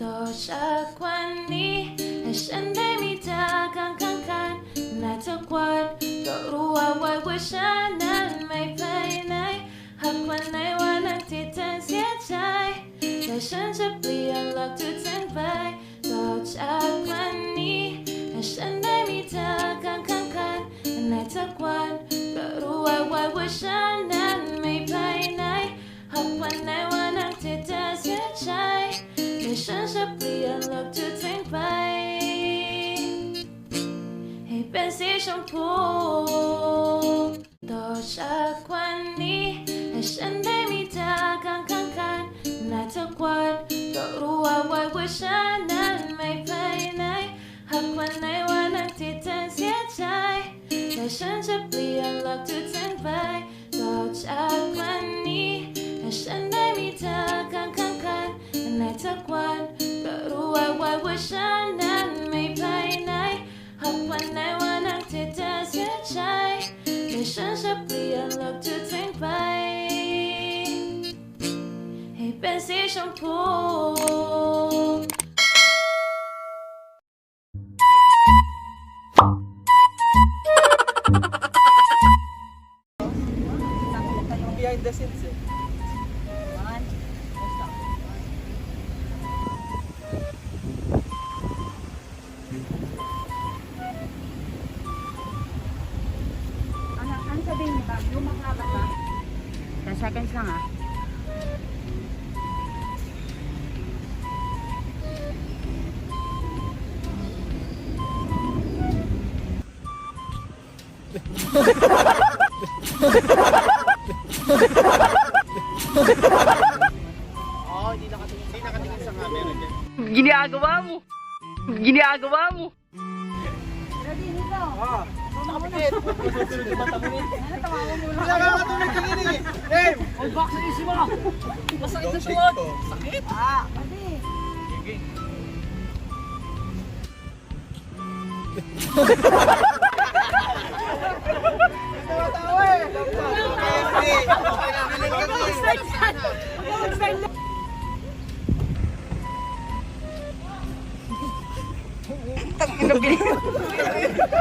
多少管你还身对你的刚刚看那ทุกวันก็รู้ว่าไว้ว่าฉันนั้นไม่ไปไหนหากวันไหนวันนั้นที่เธอเสียใจแต่ฉันจะเปลี่ยนหลักทุกทั้งไปต่อจากวันนี้ให้ฉันได้มีเธอข้างกันในทุกวันก็รู้ไว้ว่าฉันนั้นไม่ไปไหนหากวันไหนวันนั้นที่เธอเสียใจแต่ฉันจะเปลี่ยนหลักทุกทั้งไปให้เป็นสีชมพูต่อจากวันนี้ให้ฉันได้มีเธอข้างกันในทุกวันก็รู้ไว้ว่าฉันนั้นไม่ไปไหนหากวันไหนวันนั้นที่เธอเสียใจแต่ฉันจะเปลี่ยนหลักทุกทั้งไปต่อจากวันนี้ให้ฉันได้มีเธอข้างกันในทุกวันก็รู้ไว้ว่าฉันนั้นไม่ไปไหนหากวันไหนวันนั้นที่เธอเสียใจแต่ฉันจะเปลี่ยนหลักทุกทั้งไปให้เป็นสีชมพูBehind the scenes eh. Ano sabihin niyo ba? Lumaklaban ba? 10 seconds lang ah. Oo, hindi nakatingin sa camera dyan. Ginagawa mo! Ginagawa mo! Ready, Nico? Ah, nakapikit. Susunod yung mata mo eh. Ano, tawawan mo lang. Wala ka matulog ka rin eh. Game! Hold back sa isi mo! Masakit sa Don't shake tuwag! to. Sakit! Ah, pwede. Tawa eh.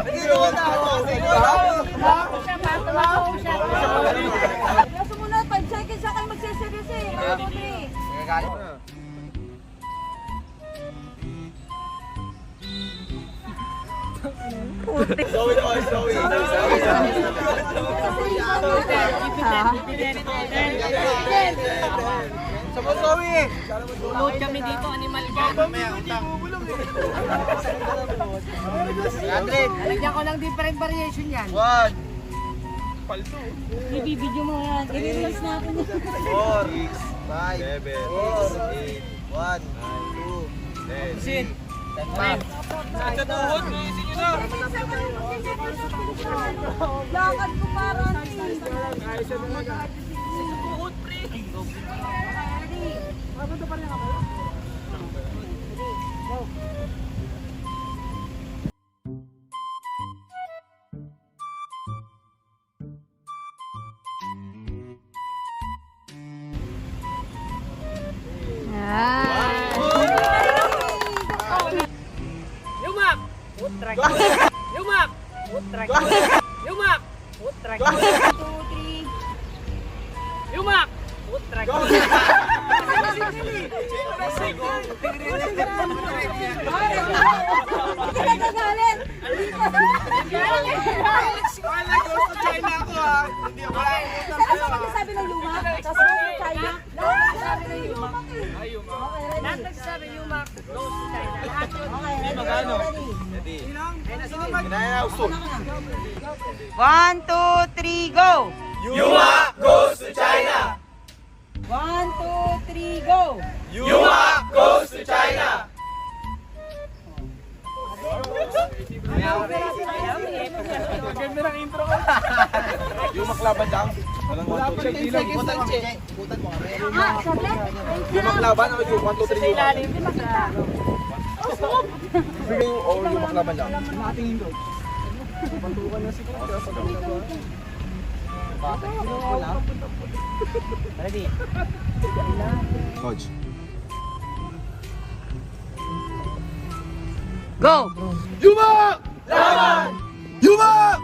Hindi ko matawa. Yung sumunod, 5 seconds sa kayo magsiseryoso eh. Ako eh. Zoe naman, Zoe. Sama Zoe. Load kami dito, animal ka! Mamaya, utang. Andred. Lagyan ko lang different variation yan. 1, Ibibidyo mo yan. I-release natin yan. 4, 5, 7, 8, 1, 2, 10. Sa tuhod, isin nyo na. Lakad ko parang. Ayos na talaga. Tuhod, pre! Ready? Yumak! Putrak! Yumak! Putrak! Yumak! Putrak! 2, 3. Yumak! Putrak! Hindi ka nagagalit. Wala, gusto China ako ha. Hindi ako lang. Saan ako magsasabi ng luma? Tapos go to China. Lahat nagsasabi ng luma. Okay, ready? Lahat nagsasabi Yumak, goes to China. Lahat yun. Okay, ready? Ready? Kinaya uso. 1, 2, 3, go! Yuma goes to China. 1, 2, 3, go! Yuma goes to China. Ganda ng intro ko. Yumak laban lang. Walang 1, 2, 3. Ikutan mo kami. Ah, saglit. Yumak laban o yung 1, 2, 3 yumak? Hindi makita. Bigay yung o yumak laban lang. Nakatingin doon. Pantukan na siguro. Bakit? Wala. Ready? Coach. Go! Yumak! Laban! Yumak!